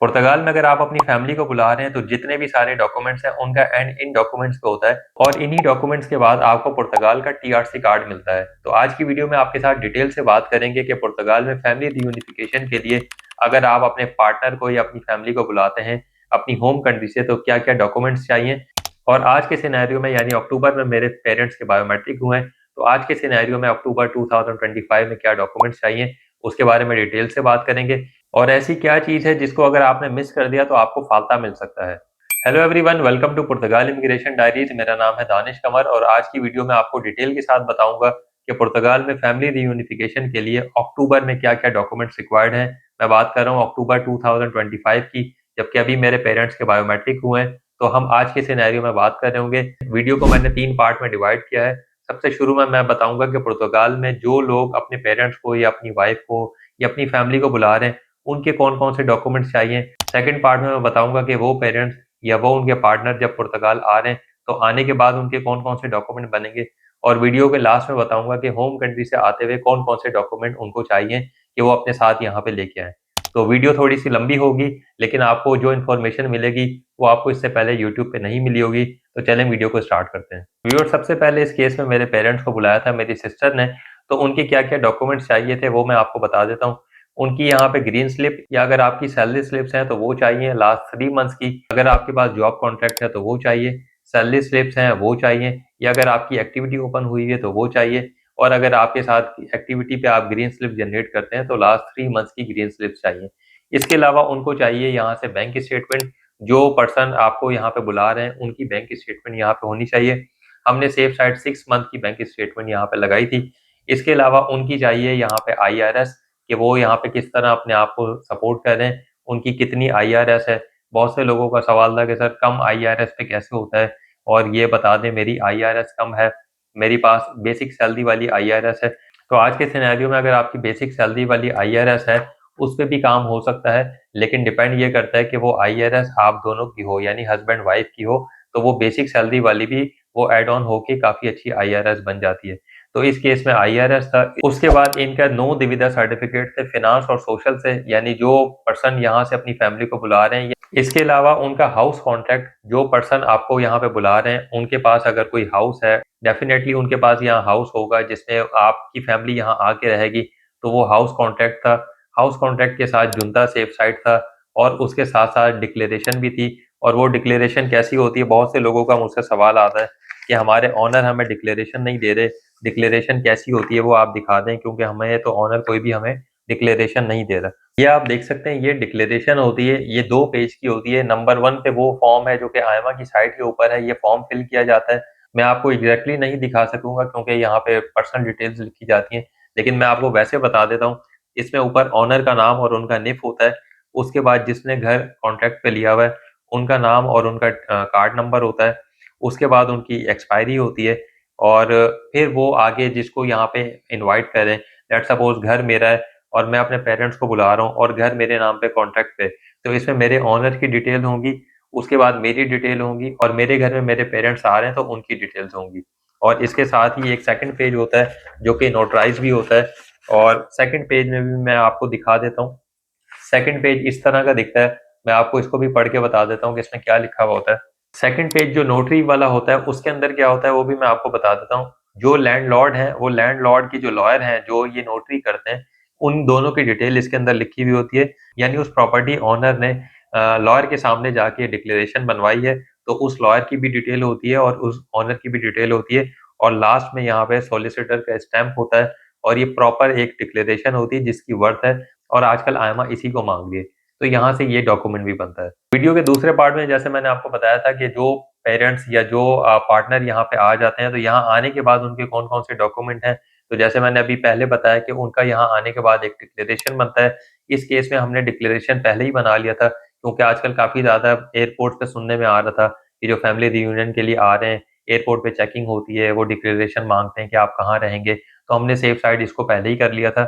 पुर्तगाल में अगर आप अपनी फैमिली को बुला रहे हैं तो जितने भी सारे डॉक्यूमेंट्स हैं उनका एंड इन डॉक्यूमेंट्स पे होता है और इन्हीं डॉक्यूमेंट्स के बाद आपको पुर्तगाल का टीआरसी कार्ड मिलता है। तो आज की वीडियो में आपके साथ डिटेल से बात करेंगे कि पुर्तगाल में फैमिली रियूनिफिकेशन के लिए अगर आप अपने पार्टनर को या अपनी फैमिली को बुलाते हैं अपनी होम कंट्री से तो क्या क्या डॉक्यूमेंट्स चाहिए। और आज के सिनेरियो में यानी अक्टूबर में मेरे पेरेंट्स के बायोमेट्रिक हुए हैं, तो आज के सिनेरियो में अक्टूबर 2025 में क्या डॉक्यूमेंट्स चाहिए उसके बारे में डिटेल से बात करेंगे। और ऐसी क्या चीज है जिसको अगर आपने मिस कर दिया तो आपको फालता मिल सकता है। Hello everyone, welcome to Portugal immigration diaries. मेरा नाम है दानिश कंवर और आज की वीडियो में आपको डिटेल के साथ बताऊंगा कि पुर्तगाल में फैमिली रियूनिफिकेशन के लिए अक्टूबर में क्या क्या डॉक्यूमेंट्स रिक्वायर्ड हैं। मैं बात कर रहा हूँ अक्टूबर 2025 की, जबकि अभी मेरे पेरेंट्स के बायोमेट्रिक हुए हैं। तो हम आज के सिनेरियो में बात कर रहे होंगे। वीडियो को मैंने 3 पार्ट में डिवाइड किया है। सबसे शुरू में मैं बताऊंगा कि पुर्तगाल में जो लोग अपने पेरेंट्स को या अपनी वाइफ को या अपनी फैमिली को बुला रहे हैं उनके कौन-कौन से डॉक्यूमेंट्स चाहिए। सेकंड पार्ट में मैं बताऊंगा कि वो पेरेंट्स या वो उनके पार्टनर जब पुर्तगाल आ रहे हैं तो आने के बाद उनके कौन-कौन से डॉक्यूमेंट बनेंगे। और वीडियो के लास्ट में बताऊंगा कि होम कंट्री से आते हुए कौन-कौन से डॉक्यूमेंट उनको चाहिए कि वो अपने साथ यहाँ पे लेके आएँ। तो वीडियो थोड़ी-सी लंबी होगी, लेकिन आपको जो इन्फॉर्मेशन मिलेगी वो आपको इससे पहले यूट्यूब पे नहीं मिली होगी। तो चलें वीडियो को स्टार्ट करते हैं। व्यूअर्स, सबसे पहले इस केस में मेरे पेरेंट्स को बुलाया था मेरी सिस्टर ने, तो उनके क्या-क्या डॉक्यूमेंट्स चाहिए थे वो मैं आपको बता देता हूँ। उनकी यहाँ पे ग्रीन स्लिप या अगर आपकी सैलरी स्लिप्स हैं तो वो चाहिए लास्ट 3 मंथ्स की। अगर आपके पास जॉब कॉन्ट्रैक्ट है तो वो चाहिए। सैलरी स्लिप्स हैं वो चाहिए, या अगर आपकी एक्टिविटी ओपन हुई है तो वो चाहिए। और अगर आपके साथ एक्टिविटी पे आप ग्रीन स्लिप जनरेट करते हैं तो लास्ट 3 मंथ्स की ग्रीन स्लिप्स चाहिए। इसके अलावा उनको चाहिए यहाँ से बैंक स्टेटमेंट। जो पर्सन आपको यहाँ पे बुला रहे हैं उनकी बैंक स्टेटमेंट यहाँ पे होनी चाहिए। हमने सेफ साइड 6 मंथ की बैंक स्टेटमेंट यहाँ पे लगाई थी। इसके अलावा उनकी चाहिए यहाँ पे आईआरएस, कि वो यहाँ पे किस तरह अपने आप को सपोर्ट कर रहे हैं, उनकी कितनी आईआरएस है। बहुत से लोगों का सवाल था कि सर कम आईआरएस पे कैसे होता है, और ये बता दें मेरी आईआरएस कम है, मेरे पास बेसिक सैलरी वाली आईआरएस है। तो आज के सिनेरियो में अगर आपकी बेसिक सैलरी वाली आईआरएस है उस पे भी काम हो सकता है, लेकिन डिपेंड ये करता है कि वो आईआरएस आप दोनों की हो यानी हस्बैंड वाइफ की हो, तो वो बेसिक सैलरी वाली भी वो ऐड ऑन होके काफ़ी अच्छी आईआरएस बन जाती है। तो इस केस में आईआरएस था। उसके बाद इनका नो दिविदा सर्टिफिकेट थे फाइनेंस और सोशल से, यानी जो पर्सन यहाँ से अपनी फैमिली को बुला रहे हैं। इसके अलावा उनका हाउस कॉन्ट्रैक्ट, जो पर्सन आपको यहाँ पे बुला रहे हैं उनके पास अगर कोई हाउस है, डेफिनेटली उनके पास यहाँ हाउस होगा जिसमें आपकी फैमिली यहाँ आके रहेगी, तो वो हाउस कॉन्ट्रैक्ट था। हाउस कॉन्ट्रैक्ट के साथ जुंता सेफ साइट था और उसके साथ साथ डिक्लेरेशन भी थी। और वो डिक्लेरेशन कैसी होती है, बहुत से लोगों का मुझसे सवाल आता है कि हमारे ऑनर हमें डिक्लेरेशन नहीं दे रहे, डिक्लेरेशन कैसी होती है वो आप दिखा दें, क्योंकि हमें तो ऑनर कोई भी हमें डिक्लेरेशन नहीं दे रहा। ये आप देख सकते हैं, ये डिक्लेरेशन होती है, ये 2 पेज की होती है। नंबर 1 पे वो फॉर्म है जो कि आयमा की साइट के ऊपर है, ये फॉर्म फिल किया जाता है। मैं आपको एग्जैक्टली नहीं दिखा सकूंगा क्योंकि यहाँ पे पर्सनल डिटेल्स लिखी जाती हैं, लेकिन मैं आपको वैसे बता देता हूँ। इसमें ऊपर ऑनर का नाम और उनका निफ होता है। उसके बाद जिसने घर कॉन्ट्रैक्ट पे लिया हुआ है उनका नाम और उनका कार्ड नंबर होता है। उसके बाद उनकी एक्सपायरी होती है और फिर वो आगे जिसको यहाँ पे इनवाइट करें। लेट्स सपोज घर मेरा है और मैं अपने पेरेंट्स को बुला रहा हूँ और घर मेरे नाम पे कॉन्ट्रैक्ट पे, तो इसमें मेरे ऑनर की डिटेल होंगी, उसके बाद मेरी डिटेल होंगी और मेरे घर में मेरे पेरेंट्स आ रहे हैं तो उनकी डिटेल्स होंगी। और इसके साथ ही एक सेकंड पेज होता है जो कि नोटराइज भी होता है। और सेकंड पेज में भी मैं आपको दिखा देता हूँ। सेकंड पेज इस तरह का दिखता है। मैं आपको इसको भी पढ़ के बता देता हूँ कि इसमें क्या लिखा हुआ होता है। सेकंड पेज जो नोटरी वाला होता है उसके अंदर क्या होता है वो भी मैं आपको बता देता हूँ। जो लैंडलॉर्ड है, वो लैंडलॉर्ड की जो लॉयर हैं जो ये नोटरी करते हैं, उन दोनों की डिटेल इसके अंदर लिखी हुई होती है। यानी उस प्रॉपर्टी ओनर ने लॉयर के सामने जाके डिक्लेरेशन बनवाई है तो उस लॉयर की भी डिटेल होती है और उस ओनर की भी डिटेल होती है। और लास्ट में यहाँ पे सॉलिसिटर का स्टैंप होता है और ये प्रॉपर एक डिक्लेरेशन होती है जिसकी वर्थ है। और आजकल आयमा इसी को मांग रही है, तो यहाँ से ये डॉक्यूमेंट भी बनता है। वीडियो के दूसरे पार्ट में जैसे मैंने आपको बताया था कि जो पेरेंट्स या जो पार्टनर यहाँ पे आ जाते हैं तो यहाँ आने के बाद उनके कौन कौन से डॉक्यूमेंट हैं। तो जैसे मैंने अभी पहले बताया कि उनका यहाँ आने के बाद एक डिक्लेरेशन बनता है। इस केस में हमने डिक्लेरेशन पहले ही बना लिया था क्योंकि आजकल काफी ज्यादा एयरपोर्ट पे सुनने में आ रहा था कि जो फैमिली रियूनियन के लिए आ रहे हैं एयरपोर्ट पे चेकिंग होती है, वो डिक्लेरेशन मांगते हैं कि आप कहाँ रहेंगे। तो हमने सेफ साइड इसको पहले ही कर लिया था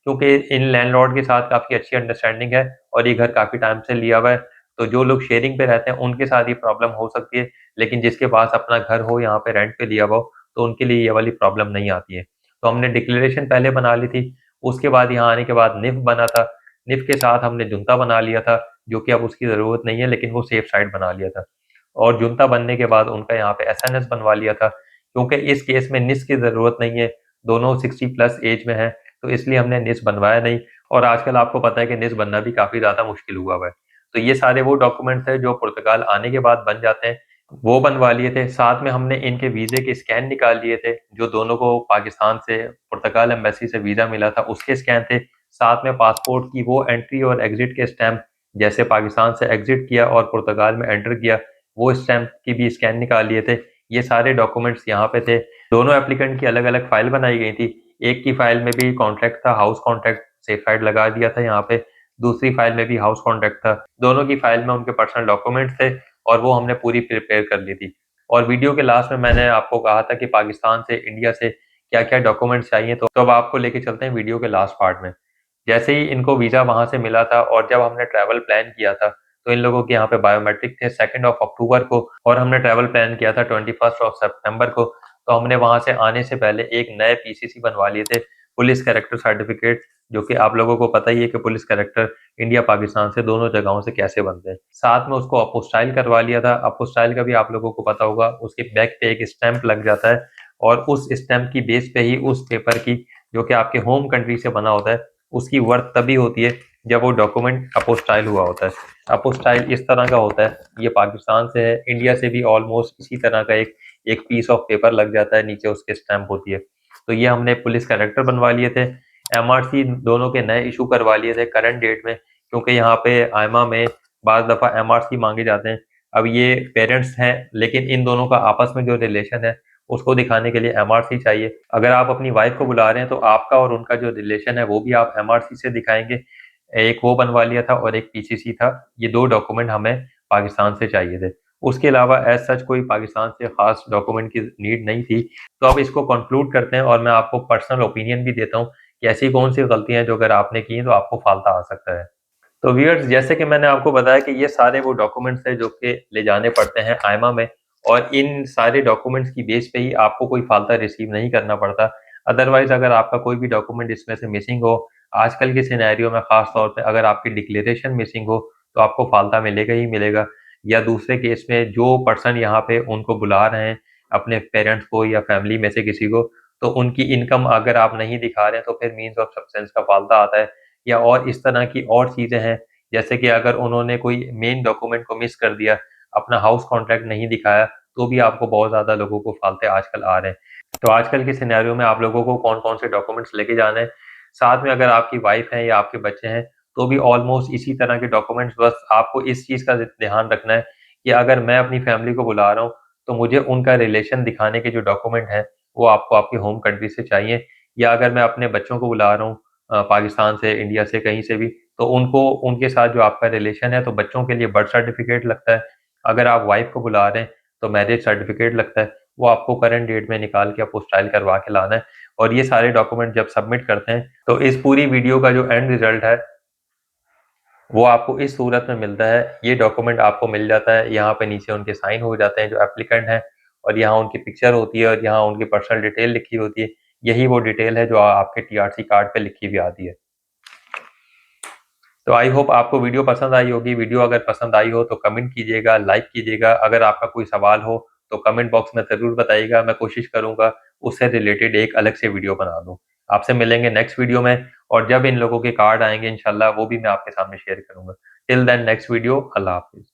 क्योंकि इन लैंडलॉर्ड के साथ काफी अच्छी अंडरस्टैंडिंग है और ये घर काफी टाइम से लिया हुआ है। तो जो लोग शेयरिंग पे रहते हैं उनके साथ ये प्रॉब्लम हो सकती है, लेकिन जिसके पास अपना घर हो यहाँ पे रेंट पे लिया हुआ हो तो उनके लिए ये वाली प्रॉब्लम नहीं आती है। तो हमने डिक्लेरेशन पहले बना ली थी। उसके बाद यहाँ आने के बाद निफ बना था। निफ के साथ हमने जुंता बना लिया था जो कि अब उसकी ज़रूरत नहीं है, लेकिन वो सेफ साइड बना लिया था। और जुनता बनने के बाद उनका यहाँ पे एसएनएस बनवा लिया था, क्योंकि इस केस में निस की ज़रूरत नहीं है, दोनों 60 प्लस एज में हैं, तो इसलिए हमने निस बनवाया नहीं। और आजकल आपको पता है कि निस बनना भी काफ़ी ज़्यादा मुश्किल हुआ हुआ है। तो ये सारे वो डॉक्यूमेंट्स हैं जो पुर्तगाल आने के बाद बन जाते हैं, वो बनवा लिए थे। साथ में हमने इनके वीज़े के स्कैन निकाल लिए थे, जो दोनों को पाकिस्तान से पुर्तगाल एम्बेसी से वीज़ा मिला था उसके स्कैन थे। साथ में पासपोर्ट की वो एंट्री और एग्जिट के स्टैम्प, जैसे पाकिस्तान से एग्जिट किया और पुर्तगाल में एंटर किया, वो स्टैम्प की भी स्कैन निकाल लिए थे। ये सारे डॉक्यूमेंट्स यहाँ पे थे। दोनों एप्लीकेंट की अलग अलग फाइल बनाई गई थी। एक की फाइल में भी कॉन्ट्रैक्ट था, हाउस कॉन्ट्रैक्ट सेफाइड लगा दिया था यहाँ पे। दूसरी फाइल में भी हाउस कॉन्ट्रैक्ट था। दोनों की फाइल में उनके पर्सनल डॉक्यूमेंट्स थे और वो हमने पूरी प्रिपेयर कर ली थी। और वीडियो के लास्ट में मैंने आपको कहा था कि पाकिस्तान से, इंडिया से क्या क्या डॉक्यूमेंट्स चाहिए, तो अब आपको लेके चलते हैं वीडियो के लास्ट पार्ट में। जैसे ही इनको वीज़ा वहाँ से मिला था और जब हमने ट्रैवल प्लान किया था, तो इन लोगों के यहाँ पे बायोमेट्रिक थे 2 अक्टूबर को, और हमने ट्रैवल प्लान किया था 21 सितंबर को। तो हमने वहाँ से आने से पहले एक नए पीसीसी बनवा लिए थे, पुलिस कैरेक्टर सर्टिफिकेट, जो कि आप लोगों को पता ही है कि पुलिस कैरेक्टर इंडिया पाकिस्तान से दोनों जगहों से कैसे बनते हैं। साथ में उसको अपोस्टाइल करवा लिया था। अपोस्टाइल का भी आप लोगों को पता होगा, उसके बैक पे एक स्टैंप लग जाता है और उस स्टैंप की बेस पे ही उस पेपर की, जो कि आपके होम कंट्री से बना होता है, उसकी वर्थ तभी होती है जब वो डॉक्यूमेंट अपोस्टाइल हुआ होता है। अपोस्टाइल इस तरह का होता है, ये पाकिस्तान से है, इंडिया से भी ऑलमोस्ट इसी तरह का एक एक पीस ऑफ पेपर लग जाता है, नीचे उसके स्टैंप होती है। तो ये हमने पुलिस कैरेक्टर बनवा लिए थे। एमआरसी दोनों के नए इशू करवा लिए थे करंट डेट में, क्योंकि यहाँ पे आयमा में बाज़ दफ़ा एमआरसी मांगे जाते हैं। अब ये पेरेंट्स हैं, लेकिन इन दोनों का आपस में जो रिलेशन है उसको दिखाने के लिए एमआरसी चाहिए। अगर आप अपनी वाइफ को बुला रहे हैं तो आपका और उनका जो रिलेशन है वो भी आप एमआरसी से दिखाएंगे। एक वो बनवा लिया था और एक पीसीसी था। ये 2 डॉक्यूमेंट हमें पाकिस्तान से चाहिए थे। उसके अलावा एज़ सच कोई पाकिस्तान से ख़ास डॉक्यूमेंट की नीड नहीं थी। तो अब इसको कंक्लूड करते हैं और मैं आपको पर्सनल ओपिनियन भी देता हूँ कि ऐसी कौन-सी गलतियाँ हैं जो अगर आपने की हैं तो आपको फ़ालता आ सकता है। तो व्यूअर्स, जैसे कि मैंने आपको बताया कि ये सारे वो डॉक्यूमेंट्स हैं जो कि ले जाने पड़ते हैं आईमा में, और इन सारे डॉक्यूमेंट्स की बेस पे ही आपको कोई फालता रिसीव नहीं करना पड़ता। अदरवाइज अगर आपका कोई भी डॉक्यूमेंट इसमें से मिसिंग हो, आजकल के सिनेरियो में खास तौर पे अगर आपकी डिक्लेरेशन मिसिंग हो, तो आपको फालता मिलेगा ही मिलेगा। या दूसरे केस में जो पर्सन यहाँ पे उनको बुला रहे हैं, अपने पेरेंट्स को या फैमिली में से किसी को, तो उनकी इनकम अगर आप नहीं दिखा रहे हैं तो फिर मीन्स ऑफ सब्सटेंस का फालता आता है। या और इस तरह की और चीज़ें हैं, जैसे कि अगर उन्होंने कोई मेन डॉक्यूमेंट को मिस कर दिया, अपना हाउस कॉन्ट्रैक्ट नहीं दिखाया, तो भी आपको बहुत ज़्यादा लोगों को फालते आजकल आ रहे हैं। तो आजकल के सिनेरियो में आप लोगों को कौन-कौन से डॉक्यूमेंट्स लेके जाने हैं, साथ में अगर आपकी वाइफ है या आपके बच्चे हैं, तो भी ऑलमोस्ट इसी तरह के डॉक्यूमेंट्स, बस आपको इस चीज़ का ध्यान रखना है कि अगर मैं अपनी फैमिली को बुला रहा हूँ, तो मुझे उनका रिलेशन दिखाने के जो डॉक्यूमेंट हैं, वो आपको आपकी होम कंट्री से चाहिए। या अगर मैं अपने बच्चों को बुला रहा हूँ पाकिस्तान से, इंडिया से, कहीं से भी, तो उनको उनके साथ जो आपका रिलेशन है, तो बच्चों के लिए बर्थ सर्टिफिकेट लगता है। अगर आप वाइफ को बुला रहे हैं, तो मैरिज सर्टिफिकेट लगता है। वो आपको करंट डेट में निकाल के अपोस्टाइल करवा के लाना है। और ये सारे डॉक्यूमेंट जब सबमिट करते हैं, तो इस पूरी वीडियो का जो एंड रिजल्ट है, वो आपको इस सूरत में मिलता है। ये डॉक्यूमेंट आपको मिल जाता है, यहाँ पे नीचे उनके साइन हो जाते हैं जो एप्लीकेंट हैं, और यहाँ उनकी पिक्चर होती है और यहाँ उनकी पर्सनल डिटेल लिखी होती है। यही वो डिटेल है जो आपके टीआरसी कार्ड पे लिखी हुई आती है। तो आई होप आपको वीडियो पसंद आई होगी। वीडियो अगर पसंद आई हो तो कमेंट कीजिएगा, लाइक कीजिएगा। अगर आपका कोई सवाल हो तो कमेंट बॉक्स में ज़रूर बताइएगा, मैं कोशिश करूँगा उससे रिलेटेड एक अलग से वीडियो बना दूँ। आपसे मिलेंगे नेक्स्ट वीडियो में, और जब इन लोगों के कार्ड आएँगे इंशाल्लाह वो भी मैं आपके सामने शेयर करूँगा। टिल देन नेक्स्ट वीडियो, अल्लाह हाफ़िज़।